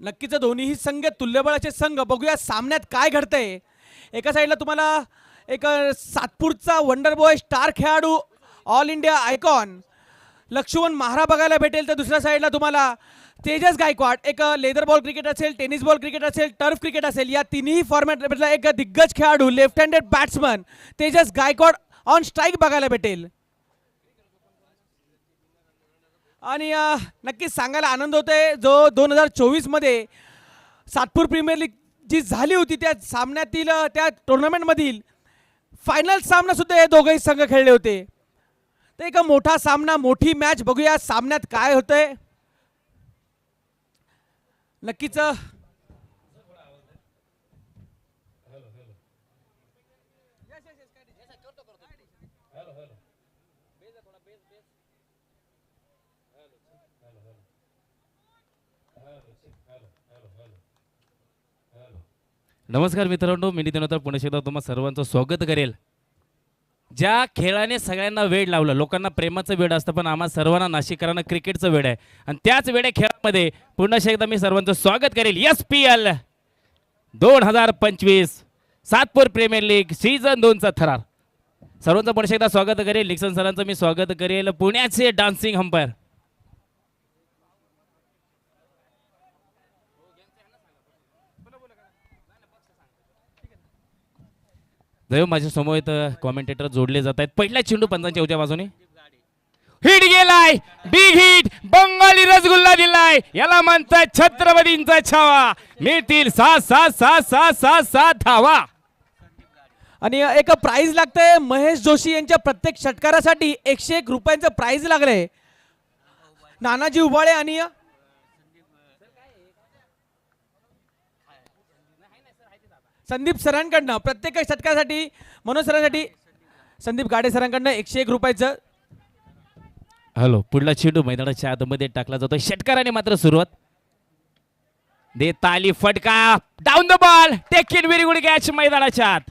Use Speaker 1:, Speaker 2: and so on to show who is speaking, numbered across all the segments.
Speaker 1: नक्कीच दोन्हीही संघ तुल्यबळाचे संघ. बघूया सामन्यात काय घडतंय. एका साईडला तुम्हाला एक सातपूरचा वंडर बॉय स्टार खेळाडू ऑल इंडिया आयकॉन लक्ष्मण महारा बघायला भेटेल, तर दुसऱ्या साईडला तुम्हाला तेजस गायकवाड, एक लेदर बॉल क्रिकेट असेल, टेनिस बॉल क्रिकेट असेल, टर्फ क्रिकेट असेल, या तिन्ही फॉर्मॅटमधला एक दिग्गज खेळाडू left handed batsman Tejas Gaikwad on strike बघायला भेटेल. आणि नक्कीच सांगायला आनंद होतोय जो 2024 मध्ये सातपूर प्रीमियर लीग जी झाली होती त्या सामन्यातील त्या टुर्नामेंटमधील फायनल सामना सुद्धा हे दोघंही संघ खेळले होते. तर एक मोठा सामना, मोठी मॅच. बघूया सामन्यात काय होतंय. नक्कीच
Speaker 2: नमस्कार मित्रांनो, मी नितीन तर पुणे शेतात तुम्हा सर्वांचं स्वागत करेल. ज्या खेळाने सगळ्यांना वेळ लावलं, लोकांना प्रेमाचं वेळ असतं, पण आम्हा सर्वांना नाशिककरांना क्रिकेटचं वेळ आहे. आणि त्याच वेळे खेळामध्ये पुन्हा एकदा मी सर्वांचं स्वागत करेल. SPL 2025 Satpur premier league season 2चा थरार. सर्वांचं पुन्हा एकदा स्वागत करेल. निक्सन सरांचं मी स्वागत करेल. पुण्याचे डान्सिंग अंपायर जय माझ्या समोर कॉमेंटेटर जोडले जात आहेत. पहिला चेंडू पंचांच्या उजव्या बाजूने हिट गेलाय, बिग हिट, बंगाली रसगुल्ला दिलाय. याला म्हणतात छत्रपतींचा छावा. मिळतील 7 धावा.
Speaker 1: आणि एक प्राइज लागतंय महेश जोशी यांच्या प्रत्येक षटकारासाठी 101 रुपयांचं प्राइज लागलंय. नानाजी उबाळे आणि संदीप सरांकडनं प्रत्येक षटकासाठी, मनोज सरांसाठी संदीप गाडे सरांकडनं 101 रुपयाचं.
Speaker 2: हॅलो, पुढला चेंडू मैदानाच्या आतमध्ये टाकला जातो. षटकाराने मात्र सुरुवात. दे ताली, फटका, down the ball, take in, very good catch मैदानाच्या आत.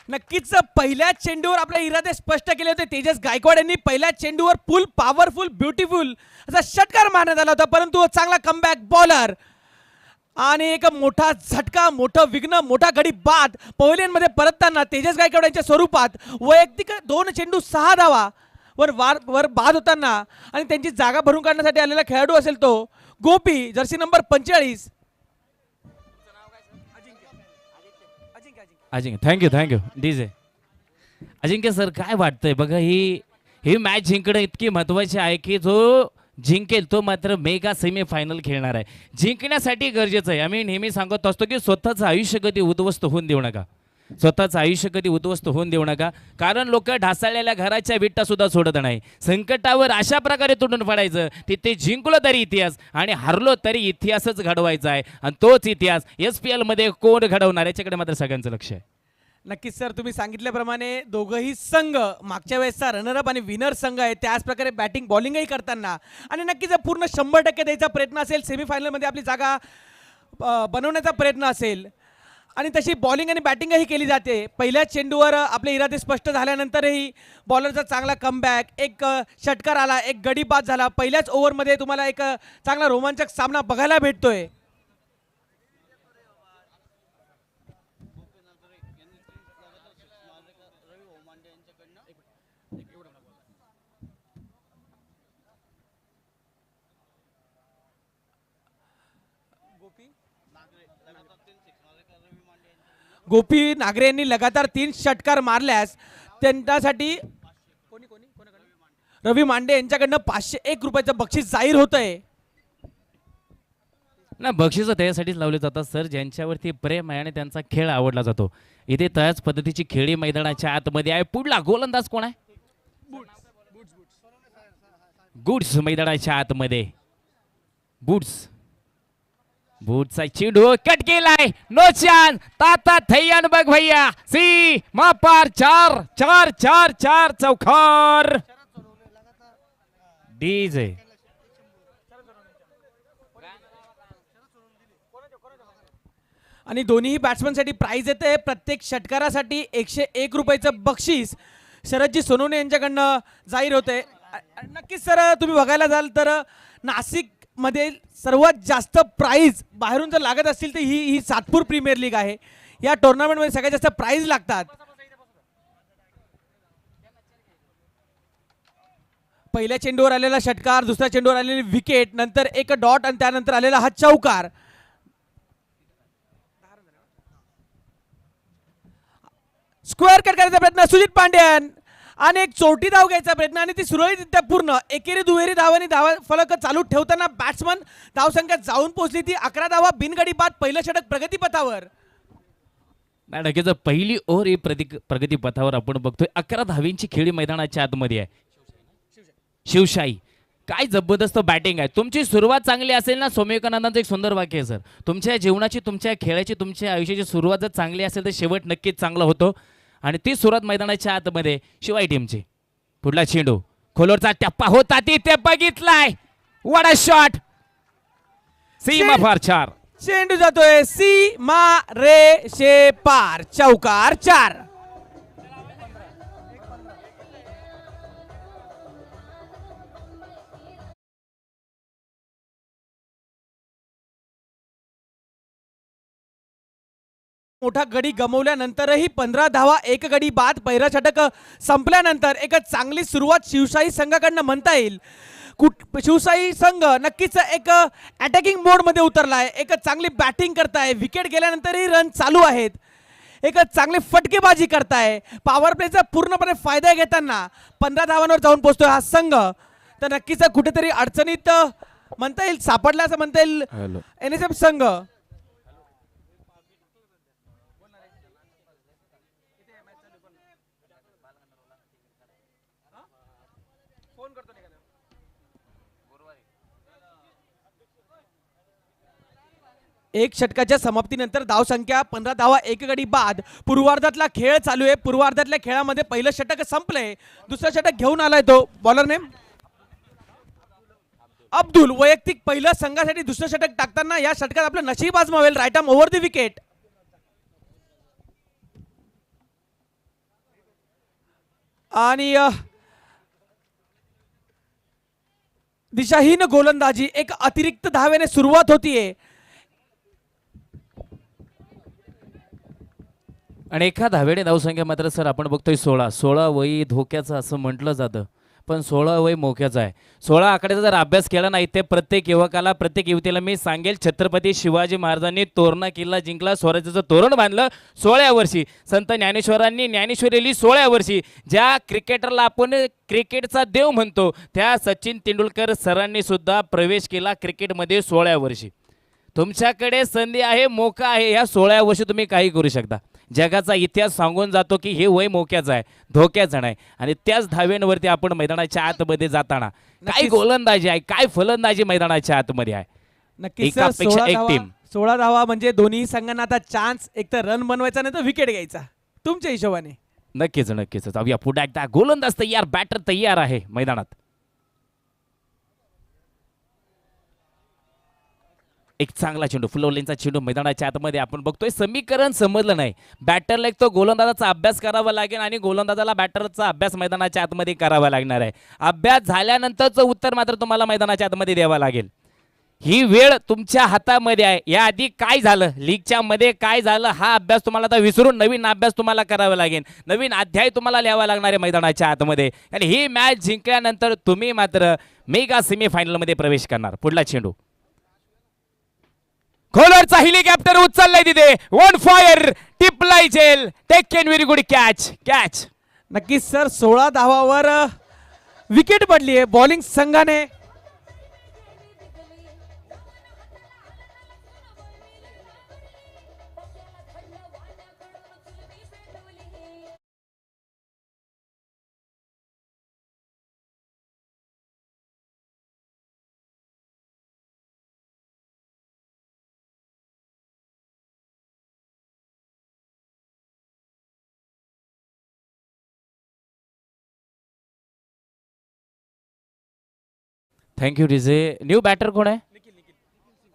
Speaker 1: नक्कीच पहिल्या चेंडूवर आपले इरादे स्पष्ट केले होते. तेजस गायकवाड यांनी पहिल्या चेंडूवर फुल पॉवरफुल ब्युटिफुल असा षटकार मारण्यात आला होता, परंतु चांगला कमबॅक बॉलर आणि एक मोठा झटका, मोठं विघ्न, मोठा गडी बाद पवेलियनमध्ये परतताना तेजस गायकवाड यांच्या स्वरूपात वैयक्तिक 2 चेंडू 6 धावा वर बाद होताना. आणि त्यांची जागा भरून काढण्यासाठी आलेला खेळाडू असेल तो गोपी, जर्सी नंबर 45.
Speaker 2: अजिंक्य, थँक्यू डीजे. अजिंक्य सर, काय वाटतंय बघा, ही मॅच जिंकणं इतकी महत्वाची आहे की जो जिंकेल तो मात्र मेगा सेमी फायनल खेळणार आहे. जिंकण्यासाठी गरजेचं आहे. आम्ही नेहमी सांगत असतो की स्वतःचं आयुष्य कधी उद्ध्वस्त होऊन देऊ नका. स्वतःचं आयुष्य कधी उद्ध्वस्त होऊन देऊ नका, कारण लोक ढासळलेल्या घराच्या विटा सुद्धा सोडत नाही. संकटावर अशा प्रकारे तुटून पडायचं, तिथे जिंकलो तरी इतिहास आणि हारलो तरी इतिहासच घडवायचा आहे. आणि तोच इतिहास SPL मध्ये कोण घडवणार याच्याकडे मात्र सगळ्यांचं लक्ष आहे.
Speaker 1: नक्कीच सर, तुम्ही सांगितल्याप्रमाणे दोघंही संघ मागच्या वेळेसचा रनरअप आणि विनर संघ आहे. त्याच प्रकारे बॅटिंग बॉलिंगही करताना आणि नक्कीच पूर्ण 100% द्यायचा प्रयत्न असेल. सेमीफायनलमध्ये आपली जागा बनवण्याचा प्रयत्न असेल आणि तशी बॉलिंग आणि बॅटिंगही केली जाते. पहिल्या चेंडूवर आपले इरादे स्पष्ट झाल्यानंतरही बॉलरचा चांगला कमबॅक, एक षटकार आला, एक गडी बाद झाला. पहिल्याच ओव्हरमध्ये तुम्हाला एक चांगला रोमांचक सामना बघायला भेटतोय. गोपी नागरे यांनी लगातार 3 षटकार मारल्यास त्यांच्यासाठी रवी मांडे यांच्याकडनं 501 रुपयाचं बक्षीस जाहीर होतंय.
Speaker 2: ना बक्षीस त्यासाठीच लावले जातात सर, ज्यांच्यावरती प्रेम आहे आणि त्यांचा खेळ आवडला जातो. इथे त्याच पद्धतीची खेळी मैदानाच्या आतमध्ये आहे. पुढला गोलंदाज कोण आहे? गुड्स मैदानाच्या आतमध्ये. बूटचा चेंडू कट केलाय, नो चान्स. ताता थैयान बघ भैया, सी मापार 4 चौकार. डीजे
Speaker 1: आणि दोन्ही बॅट्समनसाठी प्राइज येते. प्रत्येक षटकारासाठी 101 रुपयाचं बक्षीस शरदजी सोनवणे यांच्याकडनं जाहीर होते. नक्कीच सर, तुम्ही बघायला जाल तर नाशिक मध्ये सर्वात जास्त प्राइज बाहेरून जर लागत असतील तर ही सातपूर प्रीमियर लीग आहे. या टुर्नामेंटमध्ये सगळ्यात जास्त प्राइज लागतात. पहिल्या चेंडूवर आलेला षटकार, दुसऱ्या चेंडूवर आलेली विकेट, नंतर एक डॉट आणि त्यानंतर आलेला हा चौकार. स्क्वेअर कट करायचा प्रयत्न सुजित पांड्यान आणि एक चोटी धाव घ्यायचा प्रयत्न आणि ती सुरळीतरित्या पूर्ण. एकेरी दुहेरी धावांनी धावा फलक चालू ठेवताना बॅट्समन धावसंख्या जाऊन पोहोचली. ती 11 धावा बिनगडी बाद. पहिलं षटक प्रगतीपथावर.
Speaker 2: नक्कीच पहिली ओव्हर ही प्रगतीपथावर आपण बघतोय. 11 धावींची खेळी मैदानाच्या आतमध्ये आहे. शिवशाही काय जबरदस्त बॅटिंग आहे. तुमची सुरुवात चांगली असेल ना, सौम्यकानंदांचं एक सुंदर वाक्य आहे सर, तुमच्या जीवनाची, तुमच्या खेळाची, तुमच्या आयुष्याची सुरुवात जर चांगली असेल तर शेवट नक्कीच चांगला होतो. आणि ती सुरुवात मैदानाच्या आतमध्ये शिवाय टीमची. पुढला चेंडू खोलवरचा टप्पा होता, तिथे बघितलाय. वडा शॉट, सीमा फार 4.
Speaker 1: चेंडू जातोय सीमा रेषे पार. चौकार 4. मोठा गडी गमवल्यानंतरही 15 धावा, एक गडी बाद. पहिला षटक संपल्यानंतर एक चांगली सुरुवात शिवशाही संघाकडनं म्हणता येईल. शिवशाही संघ नक्कीच एक अटॅकिंग मोड मध्ये उतरलाय. एक चांगली बॅटिंग करताय. विकेट गेल्यानंतरही रन चालू आहेत. एक चांगली फटकेबाजी करताय. पॉवर प्लेचा पूर्णपणे फायदा घेताना 15 धावांवर जाऊन पोहोचतोय हा संघ. तर नक्कीच कुठेतरी अडचणीत म्हणता येईल, सापडला असं म्हणता येईल NSF संघ. एक षटकाच्या समाप्तीनंतर धावसंख्या 15 धावा, एक गडी बाद. पूर्वार्धातला खेळ चालू आहे. पूर्वार्धातल्या खेळामध्ये पहिलं षटक संपलंय. दुसरं षटक घेऊन आलाय तो बॉलर नेम अब्दुल. वैयक्तिक पहिलं संघासाठी दुसरं षटक टाकताना या षटकात आपलं नशीब आजमावेल. Right arm over the wicket. आणि दिशाहीन गोलंदाजी. एक अतिरिक्त धावेने सुरुवात होतीये.
Speaker 2: आणि एका धावेने धावसंख्या मात्र सर आपण बघतोय 16 वय धोक्याचं असं म्हटलं जातं, पण 16 वय मोक्याचं आहे. 16 आकड्याचा जर अभ्यास केला नाही ते प्रत्येक युवकाला, प्रत्येक युवतीला मी सांगेल, छत्रपती शिवाजी महाराजांनी तोरणा किल्ला जिंकला, स्वराज्याचं तोरण बांधलं 16व्या वर्षी. संत ज्ञानेश्वरांनी ज्ञानेश्वरी लिहिली 16व्या वर्षी. ज्या क्रिकेटरला आपण क्रिकेटचा देव म्हणतो त्या सचिन तेंडुलकर सरांनी सुद्धा प्रवेश केला क्रिकेटमध्ये 16व्या वर्षी. तुमच्याकडे संधी आहे, मोका आहे. ह्या 16व्या वर्षी तुम्ही काही करू शकता. जगाचा इतिहास सांगून जातो की हे वय मोक्याचं आहे, धोक्याचं नाही. आणि त्याच धाव्यांवरती आपण मैदानाच्या आतमध्ये जाताना काय गोलंदाजी आहे, काय फलंदाजी मैदानाच्या आतमध्ये आहे.
Speaker 1: नक्कीच
Speaker 2: एकापेक्षा एक टीम.
Speaker 1: 16 धावा म्हणजे दोन्ही संघांना आता चान्स एक तर रन बनवायचा नाही तर विकेट घ्यायचा तुमच्या हिशोबाने.
Speaker 2: नक्कीच नक्कीच. जाऊया पुढे एकदा. गोलंदाज तयार, बॅटर तयार आहे मैदानात. एक चांगला चेंडू, फुलवलेंचा चेंडू मैदानाच्या आतमध्ये आपण बघतोय. समीकरण समजलं नाही. बॅटरला एक तो गोलंदाजाचा अभ्यास करावा लागेल आणि गोलंदाजाला बॅटरचा अभ्यास मैदानाच्या आतमध्ये करावा लागणार आहे. अभ्यास झाल्यानंतरचं उत्तर मात्र तुम्हाला मैदानाच्या आतमध्ये द्यावं लागेल. ही वेळ तुमच्या हातामध्ये आहे. याआधी काय झालं, लीगच्या मध्ये काय झालं, हा अभ्यास तुम्हाला आता विसरून नवीन अभ्यास तुम्हाला करावा लागेल. नवीन अध्याय तुम्हाला लिहावा लागणार आहे मैदानाच्या आतमध्ये. आणि ही मॅच जिंकल्यानंतर तुम्ही मात्र मेगा सेमीफायनलमध्ये प्रवेश करणार. पुढला चेंडू खोलरचा हेलिकॉप्टर उचललाय तिथे. वन फायर, टिपलाय जेल, take can very good catch.
Speaker 1: नक्कीच सर 16 धावावर विकेट पडली आहे बॉलिंग संघाने.
Speaker 2: Thank you DJ. न्यू बॅटर कोण आहे?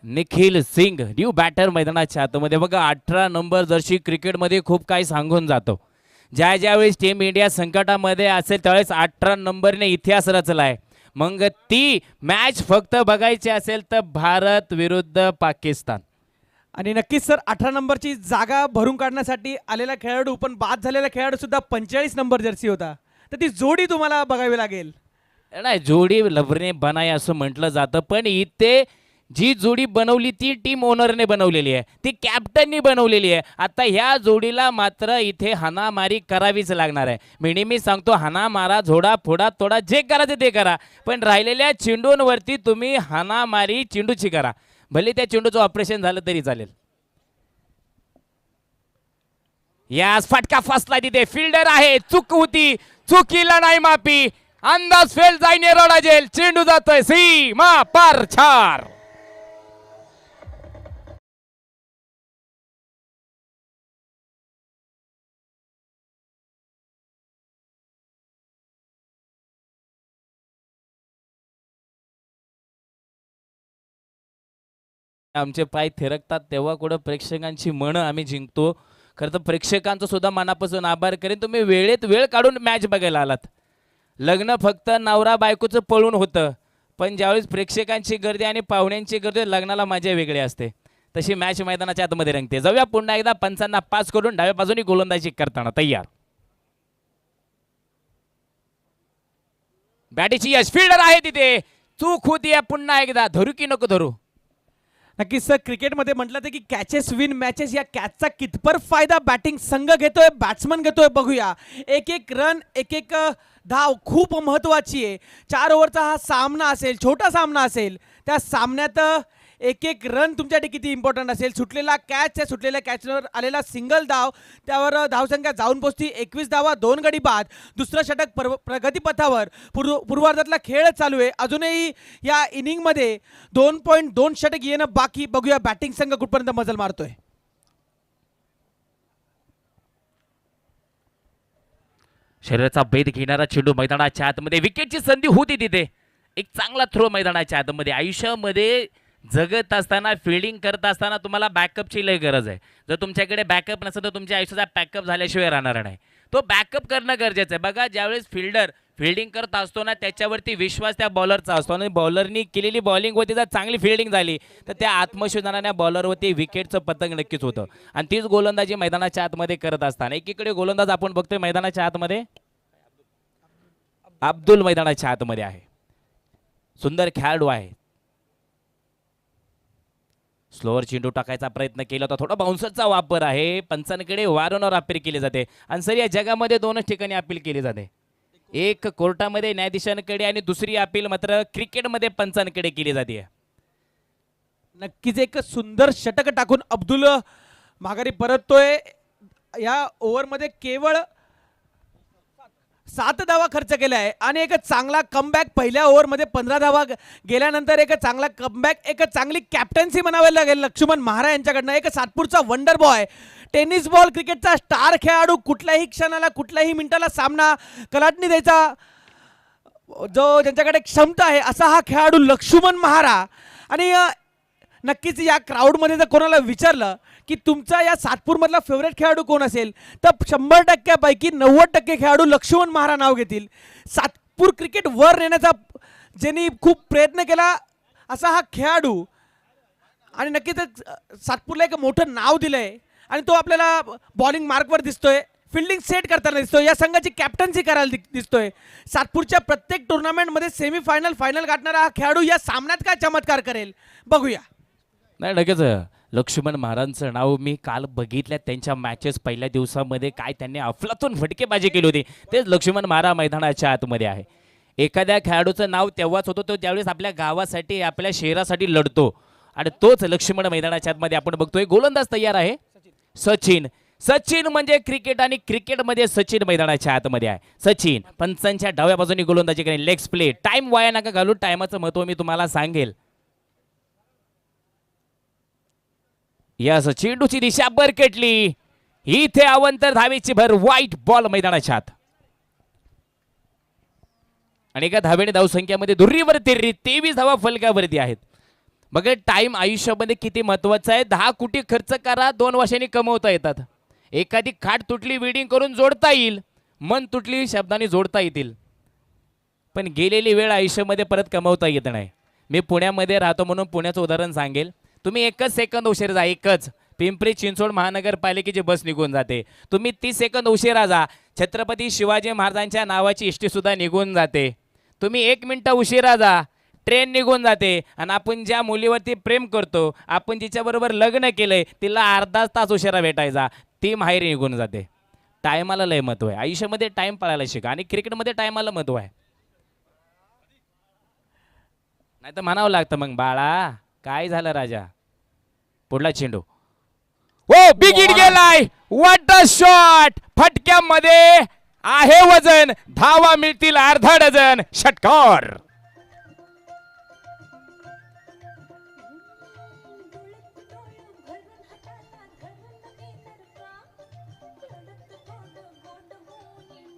Speaker 2: निखिल सिंग, न्यू बॅटर मैदानाच्या आतमध्ये. बघा 18 नंबर जर्सी क्रिकेटमध्ये खूप काही सांगून जातो. ज्यावेळेस टीम इंडिया संकटामध्ये असेल त्यावेळेस 18 नंबरने इतिहास रचलाय. मग ती मॅच फक्त बघायची असेल तर भारत विरुद्ध पाकिस्तान.
Speaker 1: आणि नक्कीच सर 18 नंबरची जागा भरून काढण्यासाठी आलेला खेळाडू पण बाद झालेला खेळाडू सुद्धा 45 नंबर जर्सी होता. तर ती जोडी तुम्हाला बघावी लागेल.
Speaker 2: नाही, जोडी लवरने बनाय असं म्हटलं जातं, पण इथे जी जोडी बनवली ती टीम ओनरने बनवलेली आहे, ती कॅप्टननी बनवलेली आहे. आता ह्या जोडीला मात्र इथे हाणामारी करावीच लागणार आहे. मी नेहमी सांगतो, हाणा मारा, झोडा फोडा तोडा, जे करायचं ते करा, पण राहिलेल्या चेंडूंवरती तुम्ही हाणामारी चेंडूची करा. भले त्या चेंडूचं ऑपरेशन झालं तरी चालेल. यास फटका फसला, तिथे फिल्डर आहे, चूक होती, चुकीला नाही माफी, अंदाज फेल जाईन एरोडा जेल, चेंडू जातोय सीमा पार 4. आमचे पाय थिरकतात तेव्हा कुठं प्रेक्षकांची मनं आम्ही जिंकतो. खरं तर प्रेक्षकांचं सुद्धा मनापासून आभार करेन, तुम्ही वेळेत वेळ काढून मॅच बघायला आलात. लग्न फक्त नवरा बायकोचं पळून होतं, पण ज्यावेळेस प्रेक्षकांची गर्दी आणि पाहुण्यांची गर्दी, लग्नाला मजा वेगळी असते. तशी मॅच मैदानाच्या आतमध्ये रंगते. जाऊया पुन्हा एकदा पंचांना पास करून डाव्या बाजूनी गोलंदाजी करताना तयार. बॅटीची यश, फिल्डर आहे तिथे, चूक होती पुन्हा एकदा, धरू की नको धरू.
Speaker 1: नक्कीच सर क्रिकेटमध्ये म्हटलं तर की कॅचेस विन मॅचेस. या कॅचचा कितपर फायदा बॅटिंग संघ घेतोय, बॅट्समन घेतोय बघूया. एक एक रन, एक एक धाव खूप महत्त्वाची आहे. 4 ओव्हरचा हा सामना असेल, छोटा सामना असेल, त्या सामन्यात एक एक रन तुमच्यासाठी किती इम्पॉर्टंट असेल. सुटलेला कॅच, त्या सुटलेल्या कॅचवर आलेला सिंगल धाव, त्यावर धावसंख्या जाऊन पोचती 21 धावा, 2 गडी बाद. दुसरं षटक प्रगतीपथावर. पूर्वार्धातला खेळ चालू आहे. अजूनही या इनिंगमध्ये 2.2 षटक येणं बाकी. बघूया बॅटिंग संघ कुठपर्यंत मजल मारतोय.
Speaker 2: शरीराचा भेद घेणारा चेंडू मैदानाच्या आतमध्ये, विकेटची संधी होती तिथे. एक चांगला थ्रो मैदानाच्या आतमध्ये. आयुष्यामध्ये जगत असताना, फिल्डिंग करत असताना तुम्हाला बॅकअपची लय गरज आहे. जर तुमच्याकडे बॅकअप नसेल तर तुमच्या आयुष्याचा बॅकअप झाल्याशिवाय राहणार नाही. तो बॅकअप करणं गरजेचं आहे. बघा, ज्यावेळेस फिल्डर फिल्डिंग करत असतो ना, त्याच्यावरती विश्वास त्या बॉलरचा असतो, आणि बॉलरनी केलेली बॉलिंगवरती जर चांगली फिल्डिंग झाली तर त्या आत्मशोधनाने बॉलरवरती विकेटचं पतंग नक्कीच होतं. आणि तीच गोलंदाजी मैदानाच्या आतमध्ये करत असताना एकीकडे गोलंदाज आपण बघतोय मैदानाच्या आतमध्ये, अब्दुल मैदानाच्या आतमध्ये आहे. सुंदर खेळाडू आहे. स्लोअर चेंडू टाकायचा प्रयत्न केला होता, थोडा बाउन्सरचा वापर आहे. पंचांकडे वारंवार अपील केली जाते, आणि सर या जगामध्ये 2च ठिकाणी अपील केली जाते. एक कोर्टामध्ये न्यायाधीशांकडे, आणि दुसरी अपील मात्र क्रिकेटमध्ये पंचांकडे केली जाते.
Speaker 1: नक्कीच एक सुंदर षटक टाकून अब्दुल माघारी परततोय. या ओव्हरमध्ये केवळ 7 धावा खर्च केला आहे, आणि एक चांगला कमबॅक. पहिल्या ओव्हरमध्ये 15 धावा गेल्यानंतर एक चांगला कमबॅक, एक चांगली कॅप्टन्सी म्हणावी लागेल लक्ष्मण महारा यांच्याकडनं. एक सातपूरचा वंडर बॉय, टेनिस बॉल क्रिकेटचा स्टार खेळाडू. कुठल्याही क्षणाला, कुठल्याही मिनिटाला सामना कलाटणी द्यायचा जो ज्यांच्याकडे क्षमता आहे, असा हा खेळाडू लक्ष्मण महारा. आणि नक्कीच या क्राऊडमध्ये जर कोणाला विचारलं की तुमचा या सातपूरमधला फेवरेट खेळाडू कोण असेल, तर 100%पैकी 90% खेळाडू लक्ष्मण महारा नाव घेतील. सातपूर क्रिकेट वर नेण्याचा ज्यांनी खूप प्रयत्न केला असा हा खेळाडू, आणि नक्कीच सातपूरला एक मोठं नाव दिलंय, आणि तो आपल्याला बॉलिंग मार्कवर दिसतोय, फिल्डिंग सेट करताना दिसतोय, या संघाची कॅप्टन्सी करायला दिसतोय. सातपूरच्या प्रत्येक टुर्नामेंटमध्ये सेमीफायनल, फायनल गाठणारा हा खेळाडू या सामन्यात काय चमत्कार करेल बघूया.
Speaker 2: नाही, लगेच लक्ष्मण महाराजांचं नाव मी काल बघितल्या त्यांच्या मॅचेस पहिल्या दिवसामध्ये, काय त्यांनी अफलातून फटकेबाजी केली होती. तेच लक्ष्मण महाराज मैदानाच्या आतमध्ये आहे. एखाद्या खेळाडूचं नाव तेव्हाच होतं तो ज्यावेळेस आपल्या गावासाठी, आपल्या शहरासाठी लढतो, आणि तोच लक्ष्मण मैदानाच्या आतमध्ये आपण बघतोय. गोलंदाज तयार आहे सचिन. सचिन म्हणजे क्रिकेट, आणि क्रिकेटमध्ये सचिन मैदानाच्या आतमध्ये आहे. सचिन पंचांच्या डाव्या बाजूने गोलंदाजी करेल. लेग्स प्ले, टाइम वाया नका घालू, टायमाचं महत्व मी तुम्हाला सांगेल. या चेंडूची दिशा बरकटली, इथे अवंतर धावेची भर, व्हाईट बॉल मैदानाच्या आत, आणि एका धावेने धावसंख्यामध्ये दुर्रीवर तिर्री 23 धावा फलकावरती आहेत. मग टाइम आयुष्यामध्ये किती महत्वाचा आहे. 10 कोटी खर्च करा, 2 वर्षांनी कमवता येतात. एखादी खाट तुटली, वेडिंग करून जोडता येईल. मन तुटली, शब्दांनी जोडता येतील. पण गेलेली वेळ आयुष्यामध्ये परत कमवता येत नाही. मी पुण्यामध्ये राहतो म्हणून पुण्याचं उदाहरण सांगेल. तुम्ही 1च सेकंद उशीर जा, 1च. पिंपरी चिंचवड महानगरपालिकेची बस निघून जाते. तुम्ही 30 सेकंद उशिरा जा, छत्रपती शिवाजी महाराजांच्या नावाची एसटी सुद्धा निघून जाते. तुम्ही 1 मिनिट उशिरा जा, ट्रेन निघून जाते. आणि आपण ज्या मुलीवरती प्रेम करतो, आपण जिच्याबरोबर लग्न केलंय, तिला अर्धा तास उशिरा भेटायचा, ती माहेरी निघून जाते. टायमाला लय महत्व आहे. आयुष्यामध्ये टाइम पाळायला शिका आणि क्रिकेटमध्ये टायमाला महत्व आहे. नाही तर म्हणावं लागतं मग, बाळा काय झालं राजा. पुढला चेंडू. ओ बिग हिट गेलाय. What a shot. फटक्यामध्ये आहे वजन. धावा मिळतील अर्धा डझन. षटकार.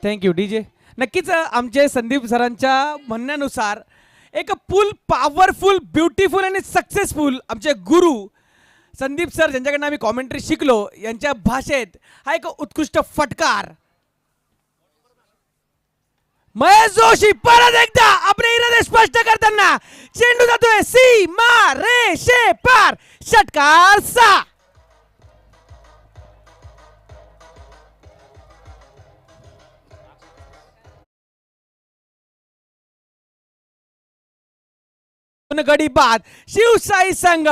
Speaker 1: Thank you DJ. नक्कीच आमचे संदीप सरांच्या म्हणण्यानुसार एक फुल पॉवरफुल ब्युटिफुल आणि सक्सेसफुल आमचे गुरु संदीप सर ज्यांच्याकडनं आम्ही कॉमेंट्री शिकलो यांच्या भाषेत हा एक उत्कृष्ट फटकार. महेश जोशी परत एकदा आपले इरादे स्पष्ट करताना चेंडू जातोय सीमा रेषे पार. षटकार 6. गडी बाद. शिवशाही संघ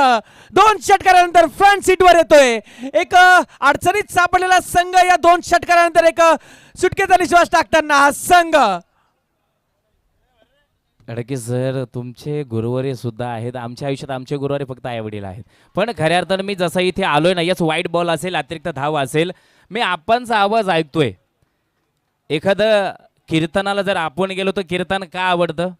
Speaker 1: 2 षटकारानंतर फ्रंट सीट वर येतोय. एक अडचणीत सापडलेला संघ या 2 षटकारानंतर एक सुटकेचा निश्वास टाकताना हा संघ.
Speaker 2: अडके सर, तुमचे गुरुवारी सुद्धा आहेत. आमच्या आयुष्यात आमचे गुरुवारी फक्त आई वडील आहेत. पण खऱ्या अर्थानं मी जसा इथे आलोय ना, याच वाईट बॉल असेल, अतिरिक्त धाव असेल, मी आपणचा आवाज ऐकतोय. एखादं कीर्तनाला जर आपण गेलो तर कीर्तन का आवडतं,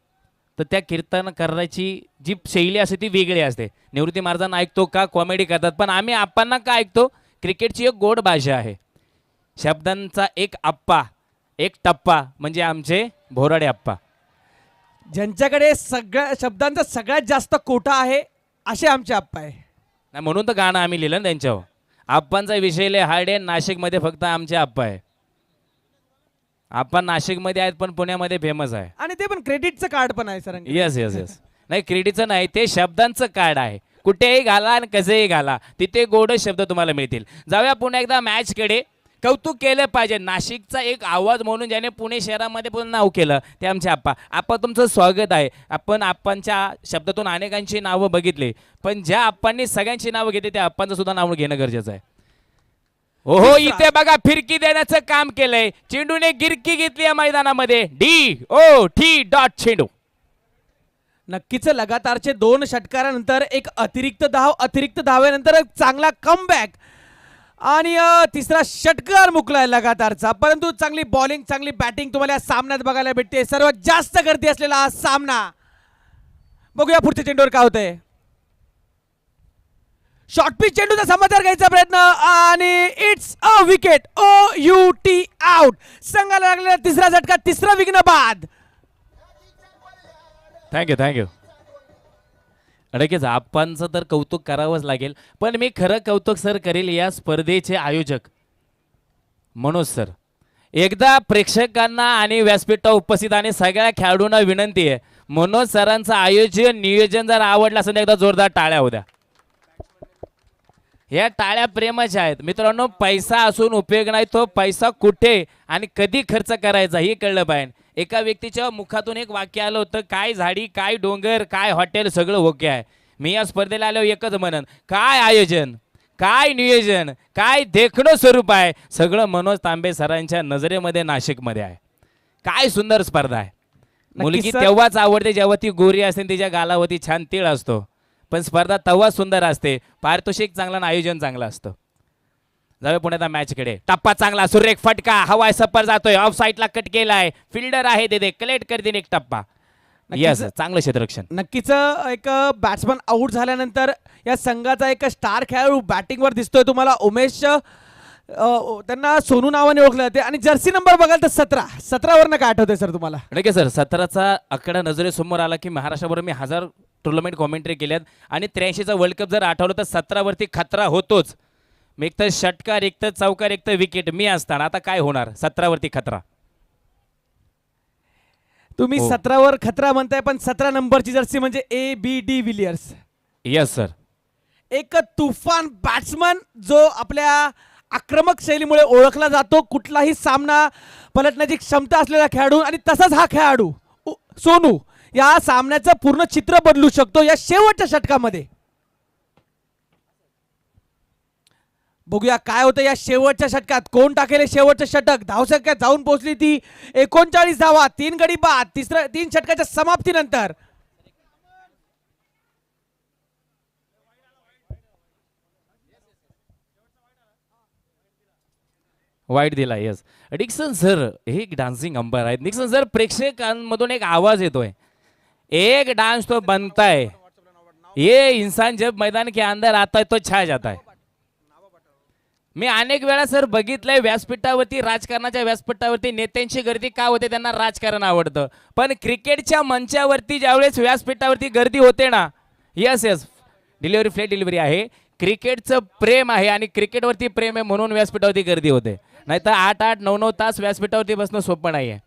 Speaker 2: तर त्या कीर्तन करण्याची जी शैली असते ती वेगळी असते. निवृत्ती महाराजांना ऐकतो का, कॉमेडी करतात, पण आम्ही आप्पांना का ऐकतो. क्रिकेटची एक गोड भाषा आहे. शब्दांचा एक आप्पा, एक टप्पा म्हणजे आमचे भोराडे आप्पा.
Speaker 1: ज्यांच्याकडे सगळ्या शब्दांचा सगळ्यात जास्त कोटा आहे असे आमचे आप्पा आहे.
Speaker 2: नाही म्हणून तर गाणं आम्ही लिहिलं ना त्यांच्यावर. आप्पांचा विषय लय हार्ड आहे. नाशिकमध्ये फक्त आमचे आप्पा आहे. आपण नाशिकमध्ये आहेत पण पुण्यामध्ये फेमस आहे.
Speaker 1: आणि ते पण क्रेडिटचं कार्ड पण आहे सर.
Speaker 2: Yes yes yes. नाही क्रेडिटचं नाही, ते शब्दांचं कार्ड आहे. कुठेही घाला आणि कसेही घाला, तिथे गोड शब्द तुम्हाला मिळतील. जाऊया पुन्हा एकदा मॅचकडे. कौतुक केलं पाहिजे. नाशिकचा एक आवाज म्हणून ज्याने पुणे शहरामध्ये पण नाव केलं ते आमचे आप्पा. आप्पा तुमचं स्वागत आहे. आपण आप्पांच्या शब्दातून अनेकांची नावं बघितली, पण ज्या आप्पांनी सगळ्यांची नावं घेतली त्या आप्पांचं सुद्धा नाव घेणं गरजेचं आहे. ओहो, इथे बघा फिरकी देण्याचं काम केलंय. चेंडूने गिरकी घेतली या मैदानामध्ये. DOT चेंडू.
Speaker 1: नक्कीच लगातारचे 2 षटकारानंतर एक अतिरिक्त धावेनंतर एक चांगला कमबॅक आणि तिसरा षटकार मुकलाय लगातारचा. परंतु चांगली बॉलिंग चांगली बॅटिंग तुम्हाला या सामन्यात बघायला भेटते. सर्वात जास्त गर्दी असलेला हा सामना. बघूया पुढच्या चेंडूवर काय होतंय. शॉर्ट पिच चेंडूचा समाचार घ्यायचा प्रयत्न आणि it's a wicket. OUT out. संघाला लागलेला तिसरा झटका, तिसरा विघ्न बाद.
Speaker 2: थँक्यू. अडकेच आप्पांचं तर कौतुक करावंच लागेल, पण मी खरं कौतुक सर करेल या स्पर्धेचे आयोजक मनोज सर. एकदा प्रेक्षकांना आणि व्यासपीठावर उपस्थित आणि सगळ्या खेळाडूंना विनंती आहे, मनोज सरांचं आयोजन नियोजन जर आवडलं असेल एकदा जोरदार टाळ्या होत्या. या टाळ्या प्रेमाच्या आहेत मित्रांनो. पैसा असून उपयोग नाही, तो पैसा कुठे आणि कधी खर्च करायचा हे कळलं पाहिजे. एका व्यक्तीच्या मुखातून एक वाक्य आलं होतं, काय झाडी काय डोंगर काय हॉटेल सगळं ओके आहे. मी या स्पर्धेला आल्यावर एकच म्हणन, काय आयोजन काय नियोजन काय देखणं स्वरूप आहे. सगळं मनोज तांबे सरांच्या नजरेमध्ये नाशिकमध्ये आहे. काय सुंदर स्पर्धा आहे. मुलगी तेव्हाच आवडते जेव्हा ती गोरी असते, तिच्या गालावरती छान तीळ असतो. पण स्पर्धा तेव्हा सुंदर असते, पारितोषिक चांगलं आणि आयोजन चांगलं असतं. जाऊया पुण्याचा मॅचकडे. टप्पा चांगला, सुरेख फटका, हवाय सपर जातोय, ऑफ साईडला कट केलाय, फिल्डर आहे ते कलेक्ट करतील एक टप्पा. यस, चांगलं क्षेत्ररक्षण.
Speaker 1: नक्कीच एक बॅट्समन आउट झाल्यानंतर या संघाचा एक स्टार खेळाडू बॅटिंगवर दिसतोय तुम्हाला. उमेश त्यांना सोनू नावाने ओळखलं जाते आणि जर्सी नंबर बघाल तर 17 वरनं काय आठवतंय सर तुम्हाला.
Speaker 2: ठीक आहे सर, 17चा आकडा नजरेसमोर आला की महाराष्ट्राबरोबर मी 1000 टुर्नामेंट कॉमेंट्री केल्यात आणि 83चा वर्ल्ड कप जर आठवलं तर 17 वरती खतरा होतोच. मी एक तर षटकार, एक तर चौकार, एक तर विकेट मी असताना आता काय होणार. 17 वरती खतरा.
Speaker 1: तुम्ही
Speaker 2: हो.
Speaker 1: 17वर खतरा म्हणताय, पण 17 नंबरची जर्सी म्हणजे ABD विलियर्स,
Speaker 2: येस सर.
Speaker 1: एक तुफान बॅट्समन जो आपल्या आक्रमक शैलीमुळे ओळखला जातो. कुठलाही सामना पलटण्याची क्षमता असलेला खेळाडू, आणि तसाच हा खेळाडू सोनू या सामन्याचं पूर्ण चित्र बदलू शकतो या शेवटच्या षटकामध्ये. बघूया काय होतं या शेवटच्या षटकात. कोण टाकेल हे शेवटचं षटक. धावसंख्या जाऊन पोहोचली ती 39 धावा, 3 गडी बाद, 3 षटकाच्या समाप्तीनंतर.
Speaker 2: वाईट दिला. येस डिक्सन सर हे एक डान्सिंग अंपायर आहेत. डिक्सन सर प्रेक्षकांमधून एक आवाज येतोय, एक डांस तो बनता है, ये इंसान जब मैदान के अंदर आता है तो छा जाता है. मी अनेक वेळा सर बघितलंय व्यासपीठावरती, राजकारणाच्या व्यासपीठावरती नेत्यांची गर्दी का होते, त्यांना राजकारण आवडतं. पण क्रिकेटच्या मंचावरती ज्यावेळेस व्यासपीठावरती गर्दी होते ना, yes yes delivery flat delivery आहे, क्रिकेटचं प्रेम आहे आणि क्रिकेटवरती प्रेम आहे म्हणून व्यासपीठावरती गर्दी होते. नाहीतर 8-8, 9-9 तास व्यासपीठावरती बसणं सोपं नाही आहे.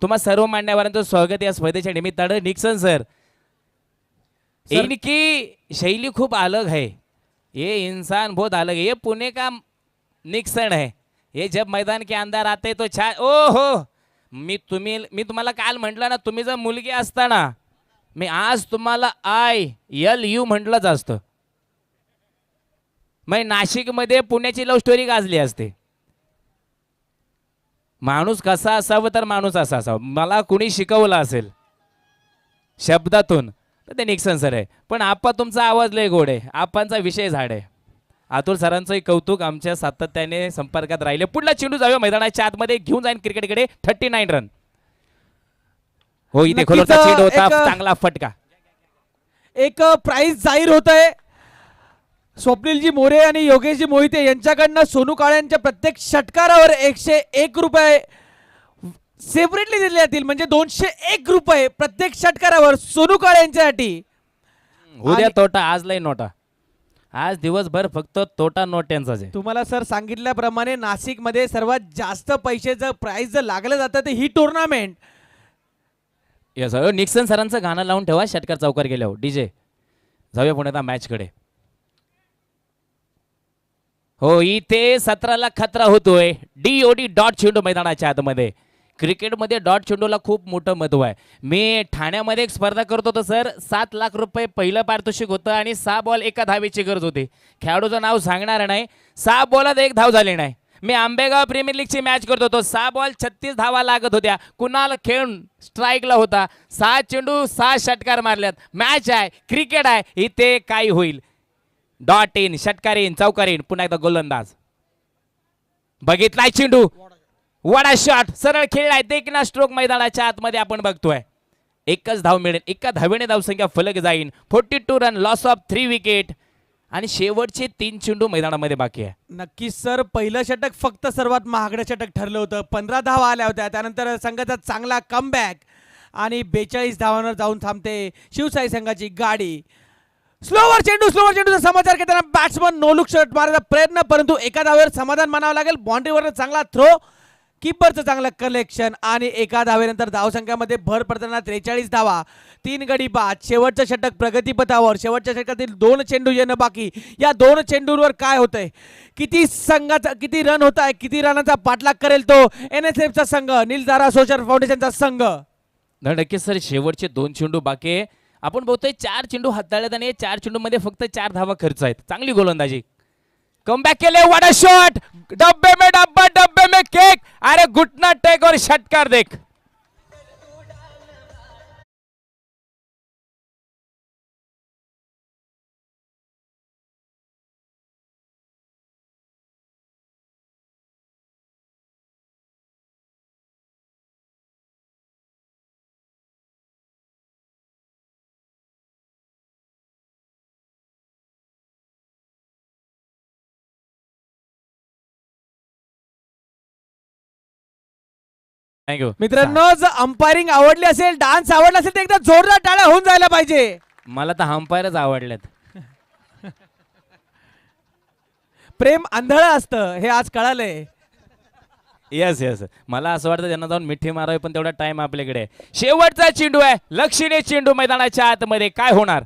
Speaker 2: तुम्हा सर्व मान्यवरांचं स्वागत या स्पर्धेच्या निमित्तानं. निक्सन सर इनकी शैली खूप अलग है, ये इंसान बहुत अलग है, ये पुणे का निक्सन है, ये जब मैदान के अंदर आते तो छा ओ हो. मी तुम्हाला काल म्हटलं ना, तुम्ही जर मुलगी असताना मी आज तुम्हाला ILU म्हटलंच असतं. मग नाशिकमध्ये पुण्याची लव्ह स्टोरी गाजली असते. माणूस कसा असावं तर माणूस असा असावा. मला कुणी शिकवलं असेल शब्दातून तर ते निक्सन सर आहे. पण आप्पा तुमचा आवाज लय गोड आहे, आप्पांचा विषय झाड आहे. अतुल सरांचंही कौतुक, आमच्या सातत्याने संपर्कात राहिले. पुढला चेंडू जाऊया मैदानाच्या आतमध्ये, घेऊन जाईन क्रिकेटकडे. 39 रन. हो इथे खोलवरचा चेंडू होता, चांगला फटका.
Speaker 1: एक प्राइज जाहीर होत आहे. स्वप्नीलजी मोरे आणि योगेशजी मोहिते यांच्याकडनं सोनू काळ्यांच्या प्रत्येक षटकारावर 101 रुपये सेपरेटली दिले जातील, म्हणजे 201 रुपये प्रत्येक षटकारावर सोनू काळे यांच्यासाठी.
Speaker 2: उद्या तोटा, आज लय नोटा. आज दिवसभर फक्त तोटा नोट्यांचाच आहे.
Speaker 1: तुम्हाला सर सांगितल्याप्रमाणे नाशिकमध्ये सर्वात जास्त पैशाचं प्राइज जर लागलं जातं तर ही टुर्नामेंट.
Speaker 2: येस निक्सन सरांचं गाणं लावून ठेवा षटकार चौकार गेल्यावर. डीजे जाऊया पुण्यात मॅचकडे. हो इथे 17ला खतरा होतोय. DOD डॉट चेंडू मैदानाच्या आतमध्ये. क्रिकेटमध्ये डॉट चेंडूला खूप मोठं महत्व आहे. मी ठाण्यामध्ये एक स्पर्धा करत होतो सर, 7 लाख रुपये पहिलं पारितोषिक होतं आणि 6 बॉल 1 धावेची गरज होती. खेळाडूचं नाव सांगणार नाही. 6 बॉलात 1 धाव झाली नाही. मी आंबेगाव प्रीमियर लीगची मॅच करत होतो. 6 बॉल 36 धावा लागत होत्या. कुणाल खेळून स्ट्राईकला होता. 6 चेंडू 6 षटकार मारल्यात. मॅच आहे, क्रिकेट आहे, इथे काय होईल. डॉट इन, षटकार इन, चौकार इन. पुन्हा एकदा गोलंदाज बघितलाय चेंडू, वडा शॉट, सरळ खेळलाय. देखना स्ट्रोक मैदानाच्या आतमध्ये आपण बघतोय. एकच धाव मिळेल, एका धावेने धावसंख्या फलक जाईल. 42 रन, लॉस ऑफ 3 विकेट आणि शेवटचे 3 चेंडू मैदानामध्ये बाकी आहे.
Speaker 1: नक्कीच सर, पहिलं षटक फक्त सर्वात महागडं षटक ठरलं होतं. 15 धावा आल्या होत्या. त्यानंतर संघाचा चांगला कमबॅक आणि 42 धावांवर जाऊन थांबते शिवसाई संघाची गाडी. स्लोवर चेंडूचा समाचार घेताना बॅट्समन नोलुक शॉट मारायचा प्रयत्न, परंतु एका धावेवर समाधान मानावं लागेल. बाउंड्रीवर चांगला थ्रो, कीपरचं चांगलं कलेक्शन आणि एका धावेनंतर धावसंख्यामध्ये भर पडताना 43 धावा, 3 गडी बाद. शेवटचं षटक प्रगतीपथावर. शेवटच्या षटकातील 2 चेंडू येणं बाकी. या 2 चेंडूंवर काय होतंय, किती रन होत आहे, किती रनाचा पाठलाग करेल तो NSFचा संघ, नीलधारा सोशल फाउंडेशनचा संघ.
Speaker 2: नक्कीच सर, शेवटचे 2 चेंडू बाकी आहे. आपण बघतोय 4 चेंडू हाताळल्यात आणि 4 चेंडूमध्ये फक्त 4 धावा खर्च आहेत. चांगली गोलंदाजी. कमबॅक केले, वडा शॉट, डब्बे में डब्बा, डब्बे में केक. अरे घुटना टेक और षटकार देख. थँक्यू
Speaker 1: मित्रांनो, जर अंपायरिंग आवडली असेल, डान्स आवडला असेल तर एकदा जोरदार टाळ्या होऊन जायला पाहिजे.
Speaker 2: मला तर अंपायरच आवडलेत.
Speaker 1: प्रेम आंधळ असतं हे आज कळालंय.
Speaker 2: येस येस, मला असं वाटतं त्यांना जाऊन मिठी मारावी, पण तेवढा टाइम आपल्याकडे आहे. शेवटचा चेंडू आहे, लक्षणीय चेंडू मैदानाच्या आतमध्ये, काय होणार?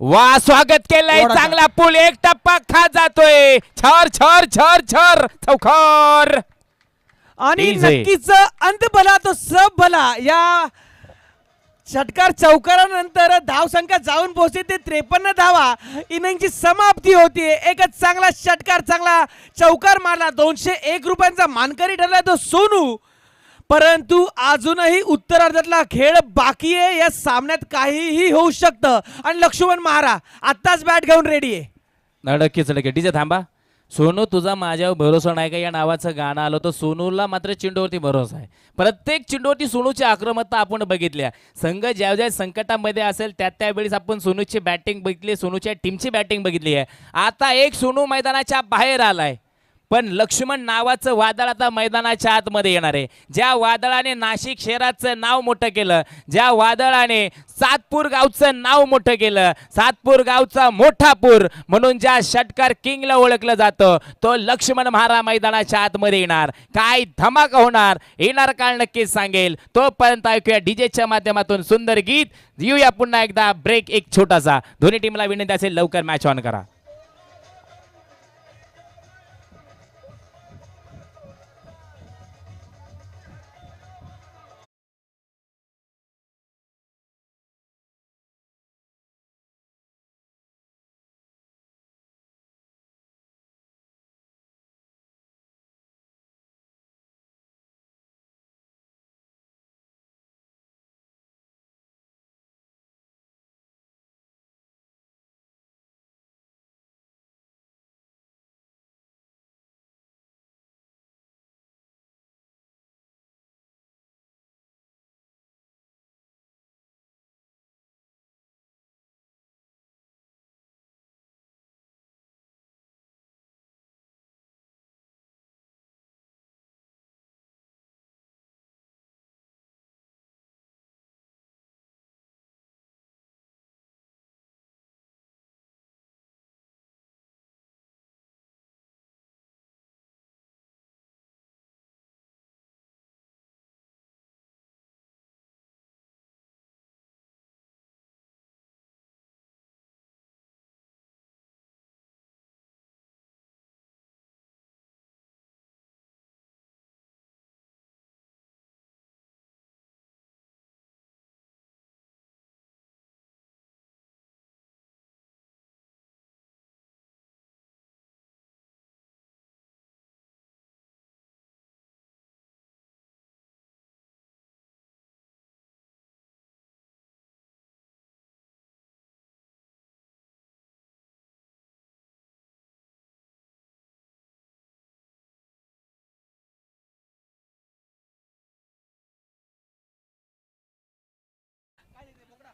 Speaker 2: वा, स्वागत केलंय,
Speaker 1: थोडासा.
Speaker 2: चांगला पूल, एक टप्पा खात जातोय, छर छर छर छर, चौकार.
Speaker 1: आणि
Speaker 2: DJ.
Speaker 1: नक्कीच अंत भला तो सब भला. या षटकार चौकारानंतर धावसंख्या जाऊन पोहोचते ते 53 धावा. इनिंगची समाप्ती होती. एकच चांगला षटकार, चांगला चौकार मारला. 201 रुपयांचा मानकरी ठरला तो सोनू. परंतु अजूनही उत्तरार्धातला खेळ बाकी आहे. या सामन्यात काहीही होऊ शकतं. आणि लक्ष्मण महारा आत्ताच बॅट घेऊन रेडी आहे.
Speaker 2: नक्कीच नक्की. डीजे थांबा. सोनू, तुझा माझ्यावर भरोसा नाही का? या नावाचं गाणं आलं तर सोनूला मात्र चेंडूवरती भरोसा आहे. प्रत्येक चेंडूवरती सोनूची आक्रमकता आपण बघितली. संघ ज्या ज्या संकटामध्ये असेल त्यावेळेस आपण सोनूची बॅटिंग बघितली, सोनूच्या टीमची बॅटिंग बघितली आहे. आता एक सोनू मैदानाच्या बाहेर आलाय, पण लक्ष्मण नावाचं वादळ आता मैदानाच्या आतमध्ये येणार आहे. ज्या वादळाने नाशिक शहराचं नाव मोठं केलं, ज्या वादळाने सातपूर गावचं नाव मोठं केलं, सातपूर गावचा मोठा पूर म्हणून ज्या षटकार किंगला ओळखलं जातं, तो लक्ष्मण महारा मैदानाच्या आतमध्ये येणार. काय धमाका होणार, येणार काळ नक्कीच सांगेल. तोपर्यंत ऐकूया डीजेच्या माध्यमातून सुंदर गीत. येऊया पुन्हा एकदा ब्रेक, एक छोटासा. दोन्ही टीमला विनंती असेल लवकर मॅच ऑन करा.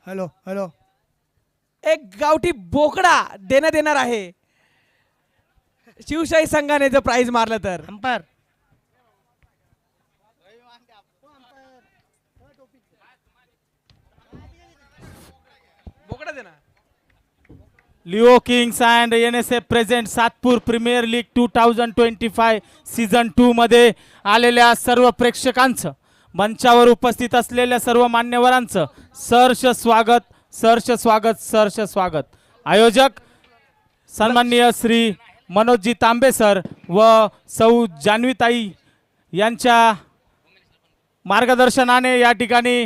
Speaker 1: हॅलो हॅलो, एक गावठी बोकडा देण्यात येणार आहे शिवशाही संघाने जर प्राइज मारलं तर.
Speaker 3: अंपायर
Speaker 1: बोकडा देणार.
Speaker 3: Leo Kings and NSF present Satpur premier league 2025 season 2 मध्ये आलेल्या सर्व प्रेक्षकांचं, मंचावर उपस्थित असलेल्या सर्व मान्यवरांचं सहर्ष स्वागत, सहर्ष स्वागत, सहर्ष स्वागत. आयोजक सन्माननीय श्री मनोजजी तांबे सर व सौ जान्हवीताई यांच्या मार्गदर्शनाने या ठिकाणी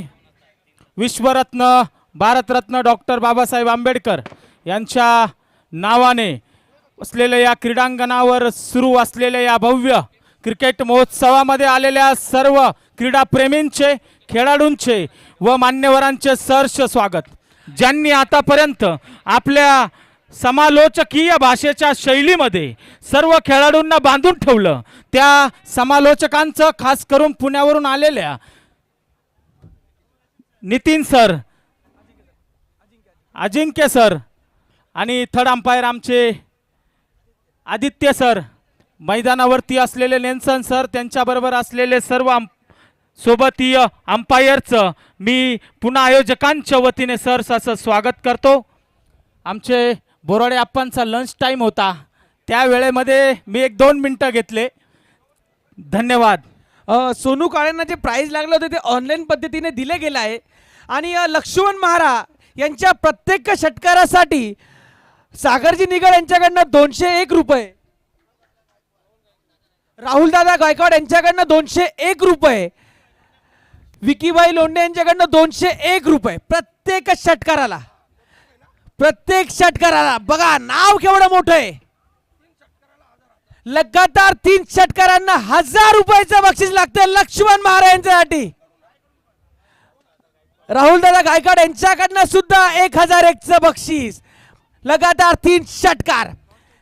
Speaker 3: विश्वरत्न, भारतरत्न डॉक्टर बाबासाहेब आंबेडकर यांच्या नावाने असलेल्या या क्रीडांगणावर सुरू असलेल्या या भव्य क्रिकेट महोत्सवामध्ये आलेल्या सर्व क्रीडाप्रेमींचे, खेळाडूंचे व मान्यवरांचे सहर्ष स्वागत. ज्यांनी आतापर्यंत आपल्या समालोचकीय भाषेच्या शैलीमध्ये सर्व खेळाडूंना बांधून ठेवलं, त्या समालोचकांचं, खास करून पुण्यावरून आलेल्या नितीन सर, अजिंक्य सर आणि थर्ड अंपायर आमचे आदित्य सर, मैदानावरती असलेले नेल्सन सर, त्यांच्याबरोबर असलेले सर्व सोबतीय अंपायरचं मी पुन्हा आयोजकांच्या वतीने सहर्ष असं स्वागत करतो. आमचे बोराडे आप्पांचा लंच टाईम होता, त्या वेळेमध्ये मी 1-2 मिनटं घेतले. धन्यवाद.
Speaker 1: सोनू काळेंना जे प्राइज लागलं होतं ते ऑनलाईन पद्धतीने दिले गेलं आहे आणि लक्ष्मण महारा यांच्या प्रत्येक षटकारासाठी सागरजी निगड यांच्याकडनं 201 रुपये, राहुल दादा गायकवाड यांच्याकडनं 201 रुपये, विकीबाई लोंढे यांच्याकडनं 201 रुपये प्रत्येक षटकाराला. बघा नाव केवढं मोठं आहे. लगातार 3 षटकारांना 1000 रुपयाचं बक्षीस लागतं लक्ष्मण महाराज यांच्यासाठी. राहुल दादा गायकवाड यांच्याकडनं सुद्धा 1001चं बक्षीस. लगातार 3 षटकार.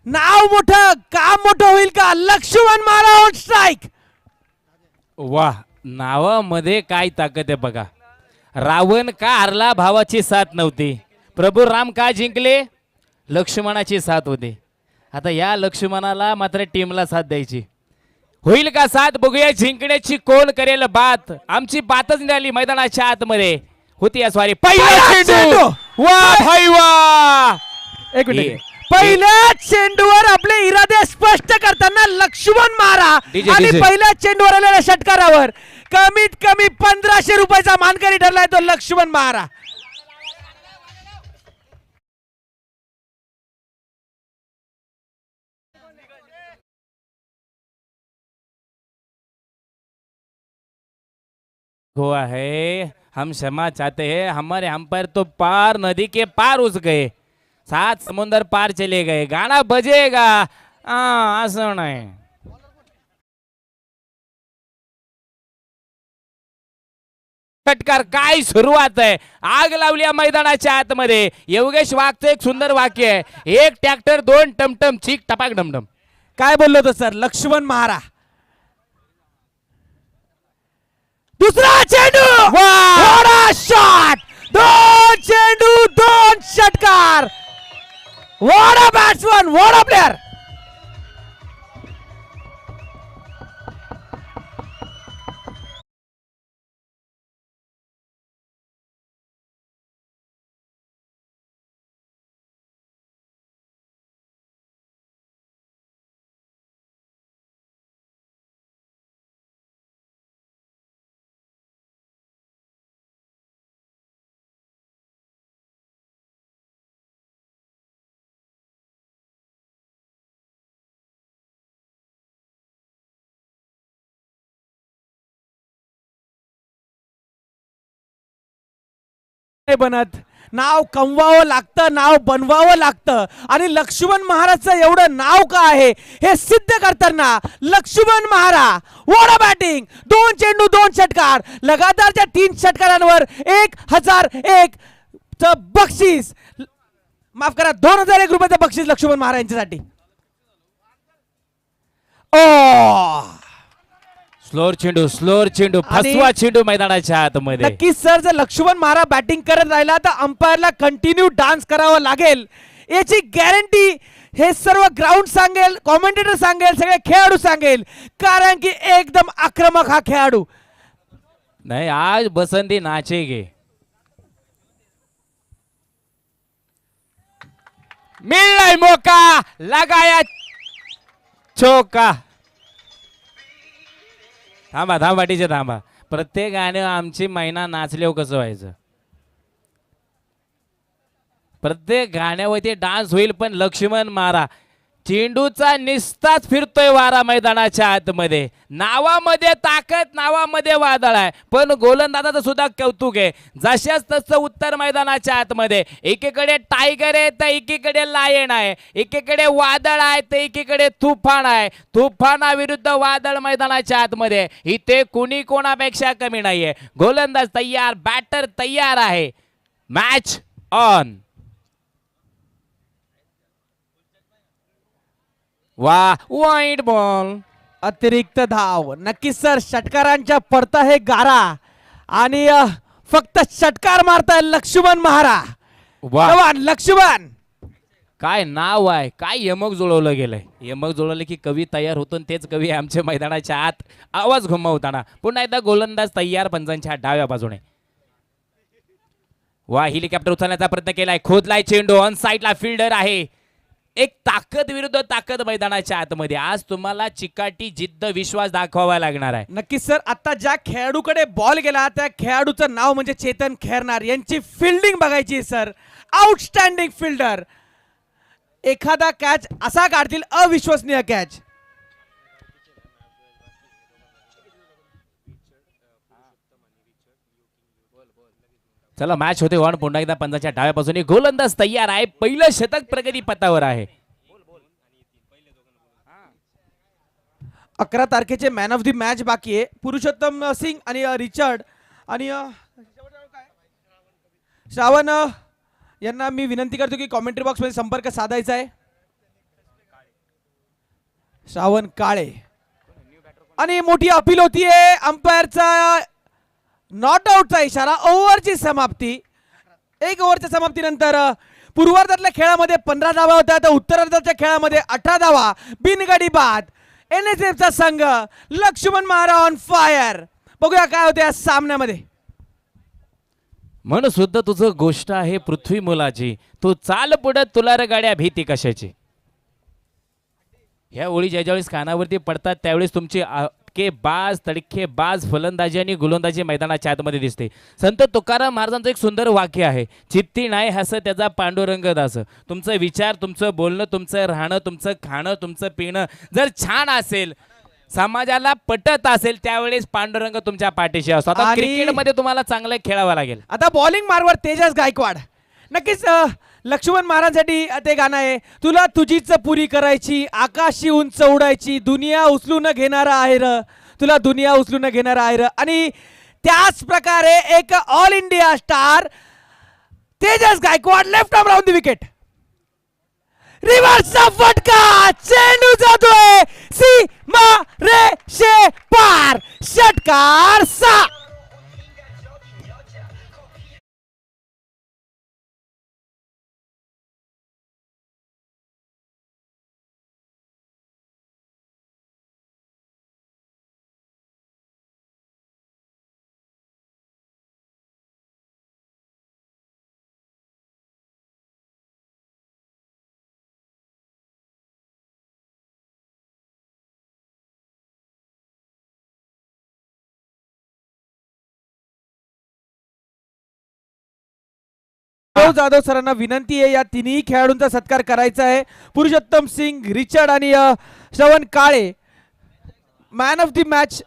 Speaker 1: नाव मोठं, काम मोठं होईल का? Laxman Maharaj on strike.
Speaker 2: वाह, नावामध्ये काय ताकद आहे बघा. रावण का हरला? भावाची साथ नव्हती. प्रभू राम का जिंकले? लक्ष्मणाची साथ होती. आता या लक्ष्मणाला मात्र टीमला साथ द्यायची. होईल का साथ? बघूया जिंकण्याची कोण करेल बात. आमची बातच निघाली मैदानाच्या आतमध्ये होती या स्वारी. पहिला चेंडू. वा भाई वा.
Speaker 1: एक मिनिट. पहिल्या चेंडूवर आपले इरादे स्पष्ट करताना लक्ष्मण महाराज
Speaker 2: DJ.
Speaker 1: आणि पहिल्या चेंडूवर आलेल्या षटकारावर कमीत कमी 1500 रुपयाचा मानकरी ठरलाय तो लक्ष्मण महाराज.
Speaker 2: हुआ है, हम क्षमा चाहते हैं. हमारे अंपायर तो पार नदी के पार उस गए, 7 समुंदर पार चले गए. गाना बजेगा. असं नाही. षटकार काय सुरुवात आहे. आग लावली या मैदानाच्या आतमध्ये. योगेश वाघचं एक सुंदर वाक्य आहे. 1 ट्रॅक्टर 2 टमटम चीक टपाक डमडम.
Speaker 1: काय बोललो होतो सर? लक्ष्मण महाराज. दुसरा चेंडू. शॉट. 2 चेंडू 2 षटकार. What a batsman, what a player. बनत नाव कमवावं लागतं, नाव बनवावं लागतं आणि लक्ष्मण महाराजचं एवढं नाव का आहे हे सिद्ध करताना Laxman Maharaj what a batting. 2 चेंडू 2 षटकार. लगातारच्या 3 षटकारांवर 1001 चं बक्षीस, माफ करा 2001 रुपयाचं बक्षीस लक्ष्मण महाराज यांच्यासाठी.
Speaker 2: स्लोअर चेंडू फसवा चेंडू मैदानाच्या आतमध्ये.
Speaker 1: नक्कीच सर, जर लक्ष्मण महाराज बॅटिंग करत राहिला तर अंपायरला कंटिन्यू डान्स करावं लागेल याची गॅरंटी हे सर्व ग्राउंड सांगेल, कॉमेंटेटर सांगेल, सगळे खेळाडू सांगेल, कारण की एकदम आक्रमक हा खेळाडू.
Speaker 2: नाही, आज बसंती नाचेगे. मिळलाय मौका, लगाया चौका. थांबा टीचर थांबा. प्रत्येक गाणं आमची मैना नाचल्यावर कसं व्हायचं? प्रत्येक गाण्यावरती डान्स होईल, पण लक्ष्मण मारा चेंडूचा निस्ताच फिरतोय वारा मैदानाच्या आतमध्ये. नावामध्ये ताकद, नावामध्ये वादळ आहे, पण गोलंदाजाचं सुद्धा कौतुक आहे. जशाच तसं उत्तर मैदानाच्या आतमध्ये एकीकडे टायगर आहे तर एकीकडे लायन आहे, एकीकडे वादळ आहे तर एकीकडे तुफान आहे. तुफानाविरुद्ध वादळ मैदानाच्या आतमध्ये. इथे कुणी कोणापेक्षा कमी नाहीये. गोलंदाज तयार, बॅटर तयार आहे. Match on. वाईट बॉल.
Speaker 1: अतिरिक्त धाव. नक्कीच सर, षटकारांच्या पडता हे गारा आणि फक्त षटकार मारताय लक्ष्मण महाराज. जवान लक्ष्मण.
Speaker 2: काय नाव आहे, काय यमक जुळवलं गेलंय. यमक जुळवलं की कवी तयार होतो, तेच कवी आमच्या मैदानाच्या आत आवाज घुमवताना. पुन्हा एकदा गोलंदाज तयार पंचांच्या डाव्या बाजूने. हेलिकॉप्टर उचलण्याचा प्रयत्न केलाय, खोदलाय चेंडू. ऑन साइडला फिल्डर आहे. एक ताकद विरुद्ध ताकद मैदानाच्या आतमध्ये आज तुम्हाला चिकाटी जिद्द विश्वास दाखवावा लागणार आहे.
Speaker 1: नक्कीच सर. आता ज्या खेळाडूकडे बॉल गेला त्या खेळाडूचं नाव म्हणजे चेतन खेरनार. यांची फिल्डिंग बघायची सर. Outstanding fielder. एखादा कॅच असा काढतील अविश्वसनीय कॅच.
Speaker 2: चला मॅच होते ऑन. पुन्हा एकदा पंजाच्या डाव्यापासून एक गोलंदाज तयार आहे. पहिलं शतक प्रगती पथावर आहे.
Speaker 1: 11 तारखेचे मॅन ऑफ द मॅच बाकी आहे. पुरुषोत्तम सिंग आणि रिचर्ड आणि श्रावण यांना मी विनंती करतो की कॉमेंट्री बॉक्स मध्ये संपर्क साधायचा आहे. श्रावण काळे आणि मोठी अपील होतीये. अंपायरचा नॉट आउटचा इशारा. ओव्हरची समाप्ती. 1 ओव्हरच्या समाप्तीनंतर पूर्वार्धातल्या खेळामध्ये 15 धावा होत्या तर उत्तरार्धाच्या खेळामध्ये 18 धावा. बिनगडी बाद. NSFचा संघ लक्ष्मण महारा ऑन फायर. बघूया काय होते या सामन्यामध्ये.
Speaker 2: मन सुद्धा तुझं गोष्ट आहे पृथ्वी मुलाची, तू चाल पुढे तुला रे गाड्या भीती कशाची. ह्या ओळी ज्यावेळेस कानावरती पडतात त्यावेळेस तुमची तडके बाज फलंदाजी आणि गोलंदाजी मैदानाच्या आतमध्ये दिसते. संत तुकाराम महाराजांचं एक सुंदर वाक्य आहे, चित्ती नाही हस त्याचा पांडुरंग दास. तुमचं विचार, तुमचं बोलणं, तुमचं राहणं, तुमचं खाणं, तुमचं पिणं जर छान असेल, समाजाला पटत असेल, त्यावेळेस पांडुरंग तुमच्या पाठीशी असतो. आता क्रिकेटमध्ये तुम्हाला चांगलं खेळावं लागेल.
Speaker 1: आता बॉलिंग मार्गवर तेजस गायकवाड. नक्कीच लक्ष्मण महाराजांसाठी ते गाणं आहे. तुला तुझीच पुरी करायची, आकाशी उंच उडायची, दुनिया उचलून घेणारा आहे र, तुला दुनिया उचलून घेणारा आहे र. आणि त्याच प्रकारे एक all India star Tejas Gaikwad left arm round the wicket. रिव्हर्सचा फटका. चेंडू जातोय सीमा रेषे पार. षटकार 6. जाधव सरांना विनंती आहे या तिन्ही खेळाडूंचा सत्कार करायचा आहे. पुरुषोत्तम सिंग, रिचर्ड आणि श्रवण काळे मॅन ऑफ द मॅच.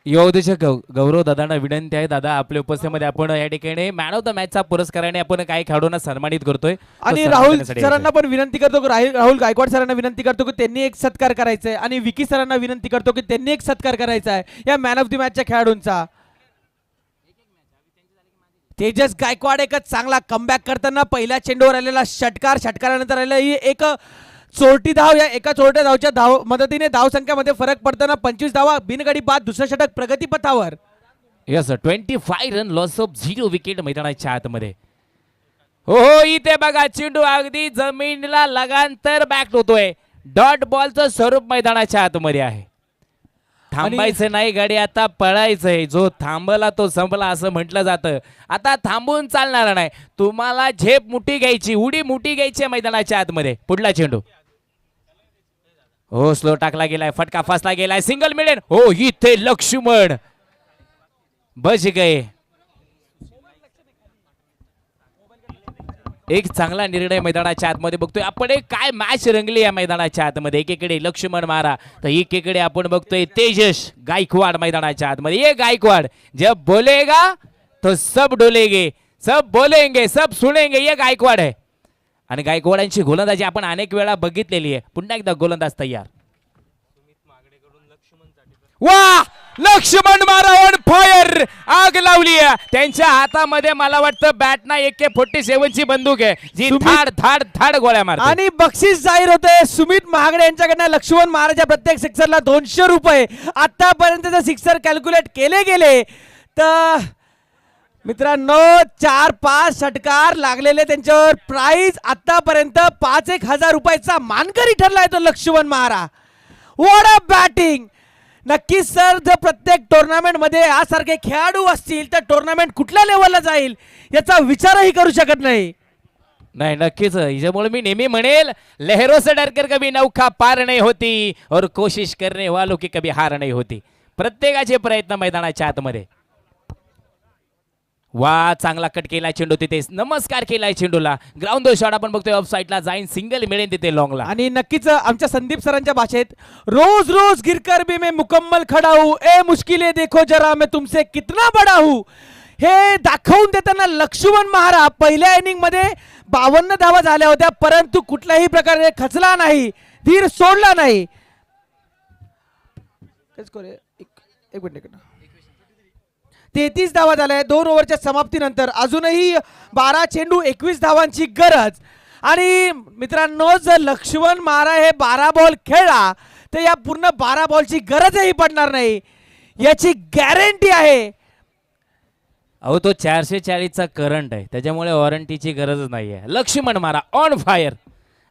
Speaker 2: युवदेशक गौरव दादांना विनंती आहे, दादा आपल्या उपस्थितीमध्ये आपण या ठिकाणी मॅन ऑफ द मॅचचा पुरस्काराने आपण काही खेळाडूंना सन्मानित करतोय.
Speaker 1: आणि राहुल सरांना पण विनंती करतो की राहुल गायकवाड सरांना विनंती करतो की त्यांनी एक सत्कार करायचा आहे. आणि विकी सरांना विनंती करतो की त्यांनी एक सत्कार करायचा आहे या मॅन ऑफ द मॅचच्या खेळाडूंचा. तेजस गायकवाड एक चांगला कमबॅक करताना पहिल्या चेंडूवर आलेला षटकारानंतर आलेला ही एक चोरटी धाव. या एका चोरट्या धावच्या मदतीने धाव संख्यामध्ये फरक पडताना 25 धावा. बिनगडी बाद. दुसरं षटक प्रगतीपथावर.
Speaker 2: Yes 25 run loss of 0 wicket मैदानाच्या आतमध्ये. हो इथे बघा चेंडू अगदी जमिनीला लगांतर बॅक होतोय. डॉट बॉलचं स्वरूप मैदानाच्या आतमध्ये आहे. थांबायचं नाही गाडी, आता पळायचंय. जो थांबला तो संपला असं म्हटलं जातं. आता थांबून चालणार नाही. तुम्हाला झेप मुठी घ्यायची, उडी मुठी घ्यायची मैदानाच्या आतमध्ये. पुढला चेंडू हो स्लो टाकला गेलाय, फटका फासला गेलाय, सिंगल मिळेल. हो इथे लक्ष्मण बच गए. एक चांगला निर्णय मैदानाच्या आतमध्ये बघतोय आपण. काय मॅच रंगली या मैदानाच्या आतमध्ये. एकीकडे लक्ष्मण मारा तर एकीकडे आपण बघतोय तेजस गायकवाड मैदानाच्या आतमध्ये. ये गायकवाड जब बोलेगा तो सब डोलेगे, सब बोलेंगे सब सुनेंगे. ये गायकवाड आहे. आणि गायकवाडांची गोलंदाजी आपण अनेक वेळा बघितलेली आहे. पुन्हा एकदा गोलंदाज तयार. वा लक्ष्मण मारा ऑन फायर. आग लावली त्यांच्या हातामध्ये. मला वाटतं बॅट ना AK-47 ची बंदूक आहे जी धाड धाड धाड गोळ्या मारते.
Speaker 1: आणि बक्षीस जाहीर होते सुमित महागडे यांच्याकडनं. लक्ष्मण महाराजा प्रत्येक सिक्सरला 200 रुपये. आतापर्यंत जर सिक्सर कॅल्क्युलेट केले गेले तर मित्रांनो 4-5 षटकार लागलेले त्यांच्यावर. प्राइस आतापर्यंत 5-1 हजार रुपयाचा मानकरी ठरलाय तो लक्ष्मण महारा. What a batting. नक्कीच सर, जर प्रत्येक टुर्नामेंट मध्ये यासारखे खेळाडू असतील तर टुर्नामेंट कुठल्या लेवलला जाईल याचा विचारही करू शकत नाही.
Speaker 2: नाही नक्कीच हिच्यामुळे मी नेहमी म्हणेल लहरों से डरकर कभी नौका पार नहीं होती और कोशिश करने वालों की कभी हार नहीं होती. प्रत्येकाचे प्रयत्न मैदानाच्या आतमध्ये. वा चांगला कट केलाय चेंडू तिथे नमस्कार केलाय चेंडूला. ग्राउंड शॉट आपण बघतोय ऑफ साईडला जाईन सिंगल मिळेल तिथे लॉंगला.
Speaker 1: आणि नक्कीच आमच्या संदीप सरांच्या भाषेत रोज रोज गिरकर भी मैं मुकम्मल खडा हूं, ए मुश्किले देखो जरा मैं तुमसे कितना बडा हूं, हे दाखवून देताना लक्ष्मण महारा पहिल्या इनिंग मध्ये 52 धावा झाल्या होत्या परंतु कुठल्याही प्रकारे खचला नाही, धीर सोडला नाही. एक मिनिट 33 धावा झाल्या 2 ओव्हरच्या समाप्तीनंतर. अजूनही 12 चेंडू 21 धावांची गरज. आणि मित्रांनो जर लक्ष्मण महारा हे 12 बॉल खेळला तर या पूर्ण 12 बॉलची गरजही पडणार नाही याची गॅरंटी आहे.
Speaker 2: अहो तो 440चा करंट आहे त्याच्यामुळे वॉरंटीची गरजच नाहीये. लक्ष्मण मारा ऑन फायर.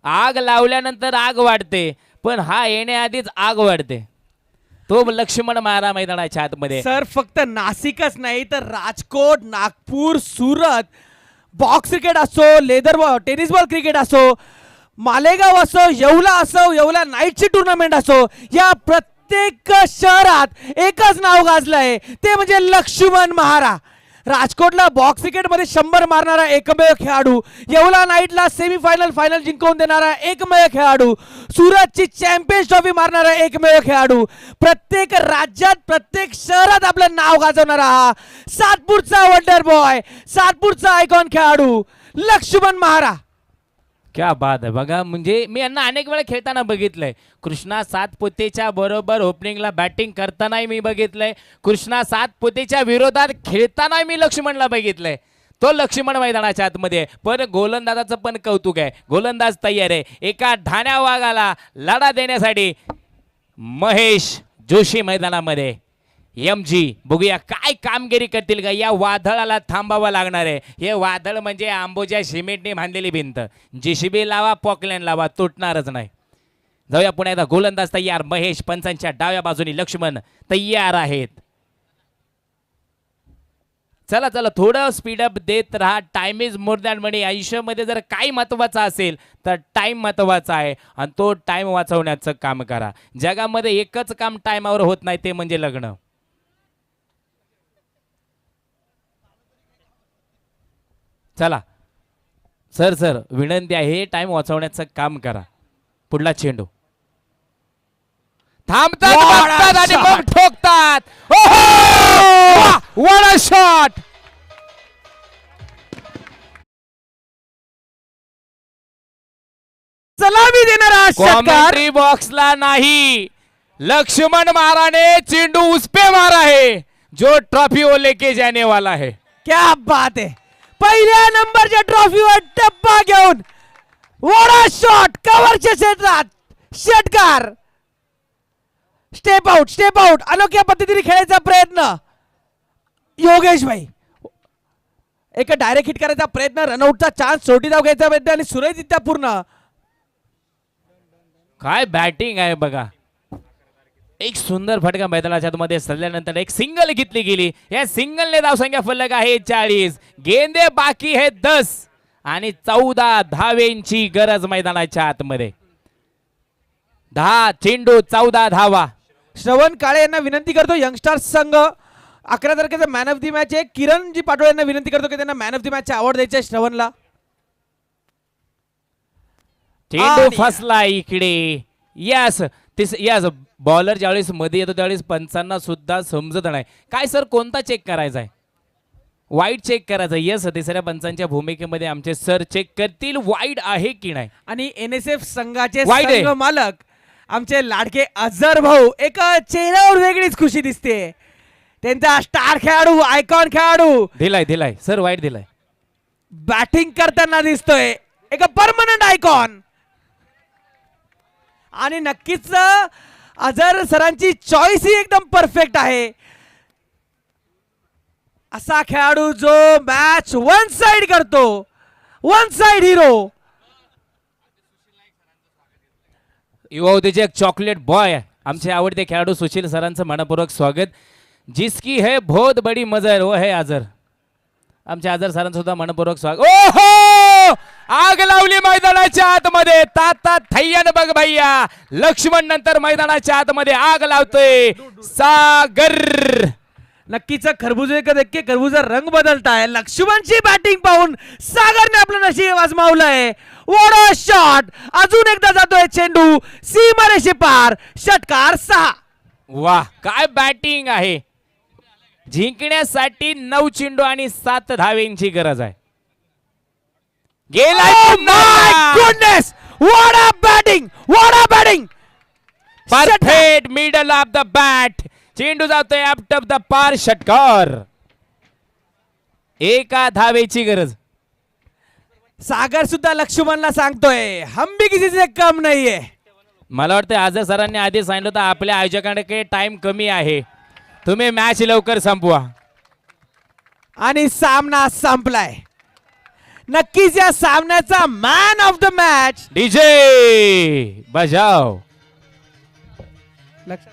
Speaker 2: आग लावल्यानंतर आग वाढते पण हा येण्याआधीच आग वाढते. तो लक्ष्मण मारा मैदानाच्या आतमध्ये.
Speaker 1: सर फक्त नाशिकच नाही तर राजकोट, नागपूर, सुरत बॉक्स क्रिकेट असो, leather ball tennis ball cricket असो, मालेगाव असो, येवला नाईटची टुर्नामेंट असो, या प्रत्येक शहरात एकच नाव गाजलंय ते म्हणजे लक्ष्मण महारा. राजकोटला बॉक्स क्रिकेट मध्ये 100 मारणारा एकमेव खेळाडू, येवला नाईटला सेमीफायनल फायनल जिंकवून देणारा एकमेव खेळाडू, सुरतची चॅम्पियन्स ट्रॉफी मारणारा एकमेव खेळाडू, प्रत्येक राज्यात प्रत्येक शहरात आपलं नाव गाजवणारा हा सातपूरचा वंडर बॉय, सातपूरचा आयकॉन खेळाडू लक्ष्मण महारा.
Speaker 2: क्या बात आहे. बघा म्हणजे मी यांना अनेक वेळा खेळताना बघितलंय. कृष्णा सातपुतेच्या बरोबर ओपनिंगला बॅटिंग करतानाही मी बघितलंय. कृष्णा सातपुतेच्या विरोधात खेळताना मी लक्ष्मणला बघितलंय. तो लक्ष्मण मैदानाच्या आतमध्ये आहे. पण गोलंदाजाचं पण कौतुक आहे. गोलंदाज तयार आहे एका ढाण्या वाघाला लढा देण्यासाठी. महेश जोशी मैदानामध्ये. MG बघूया काय कामगिरी करतील का. या वादळाला थांबावं लागणार आहे. हे वादळ म्हणजे आंबोच्या सिमेंटने बांधलेली भिंत. JCB लावा, पॉकलँड लावा, तुटणारच नाही. जाऊया पुन्हा एकदा. गोलंदाज तयार. महेश पंचांच्या डाव्या बाजूनी लक्ष्मण तयार आहेत. चला चला थोडं स्पीडअप देत राहा. टाइम इज मोर दॅन मनी. आयुष्यामध्ये जर काही महत्वाचं असेल तर टाइम महत्वाचा आहे आणि तो टाइम वाचवण्याचं काम करा. जगामध्ये एकच काम टाइमावर होत नाही ते म्हणजे लग्न. चला सर विनंती आहे टाइम वाचवण्याचं काम करा. पुढला चेंडू थांबतात बघतात आणि मग ठोकतात. What a shot.
Speaker 1: सलामी देणारा षटकार.
Speaker 2: कॉमेंट्री बॉक्सला नाही. लक्ष्मण महाराने चेंडू उस पे मारा है जो ट्रॉफी वो लेके जाने वाला है.
Speaker 1: क्या बात आहे. पहिल्या नंबरच्या ट्रॉफीवर टप्पा घेऊन वडा शॉट कव्हरच्या क्षेत्रात षटकार. स्टेप आउट अनोख्या पद्धतीने खेळायचा प्रयत्न. योगेश भाई एक डायरेक्ट हिट करायचा प्रयत्न, रनआउटचा चान्स, छोटी धाव घ्यायचा प्रयत्न आणि सुरळीतरित्या पूर्ण.
Speaker 2: काय बॅटिंग आहे बघा. एक सुंदर फटका मैदानाच्या मध्ये सल्ल्यानंतर एक सिंगल घेतली गेली. या सिंगलने धावसंख्या फलक आहे 40. गेंदे बाकी है 10 आणि 14 धावेंची गरज मैदानाच्या आतमध्ये. 10 चेंडू 14 धावा.
Speaker 1: श्रवण काळे यांना विनंती करतो यंगस्टार्स संघ 11 तारखेचा मॅन ऑफ दी मॅच आहे. किरणजी पाटोळे यांना विनंती करतो की त्यांना man of the match award द्यायचे श्रवणला.
Speaker 2: चेंडू फसला इकडे. यस बॉलर ज्यावेळेस मध्ये येतो त्यावेळेस पंचांना सुद्धा समजत नाही काय सर कोणता चेक करायचा आहे. वाईड चेक करायचा. यस तिसऱ्या पंचांच्या भूमिकेमध्ये आमचे सर चेक करतील वाईड आहे की नाही.
Speaker 1: आणि NSF संघाचे
Speaker 2: वाईड आहे.
Speaker 1: संघ मालक आमचे लाडके अझर भाऊ एक चेहऱ्यावर वेगळीच खुशी दिसते. त्यांचा स्टार खेळाडू आयकॉन खेळाडू
Speaker 2: दिलाय सर वाईड दिलाय.
Speaker 1: बॅटिंग करताना दिसतोय एक परमनंट आयकॉन. आणि नक्कीच अझर सरांची चॉईस ही एकदम परफेक्ट आहे. असा खेळाडू जो मॅच वन साइड करतो, वन साइड हिरो.
Speaker 2: युवा उद्योजक चॉकलेट बॉय आमचे आवडते खेळाडू सुशील सरांचं मनपूर्वक स्वागत. जिसकी है बहुत बडी मजर वो है आजर. आमच्या आजर सरांचं सुद्धा मनपूर्वक स्वागत. ओहो आग लावली मैदानाच्या आतमध्ये. तात थैयान बघ भैया. लक्ष्मण नंतर मैदानाच्या आतमध्ये आग लावतोय सागर.
Speaker 1: नक्कीच खरबुजे का देख के खरबूजा रंग बदलता है. लक्ष्मणची बॅटिंग पाहून सागरने आपलं नशीब आजमावलंय. What shot. अजून एकदा जातोय चेंडू सीमारेषे पार. षटकार 6.
Speaker 2: वाह काय बॅटिंग आहे. जिंकण्यासाठी 9 चेंडू आणि 7 धावेंची गरज आहे. गेला
Speaker 1: goodness. What a batting. What a batting.
Speaker 2: Perfect middle of the bat. चेंडू जातोय आउट ऑफ द पार. षटकार. एका धावेची गरज.
Speaker 1: सागर सुद्धा लक्ष्मणला सांगतोय हम भी किसी से कम नाहीये.
Speaker 2: मला वाटतं आज सरांनी आधी सांगितलं होतं आपल्या आयोजकांकडे टाइम कमी आहे, तुम्ही मॅच लवकर संपवा.
Speaker 1: आणि सामना संपलाय. नक्कीच या सामन्याचा man of the match
Speaker 2: DJ बजाव.
Speaker 1: लक्षात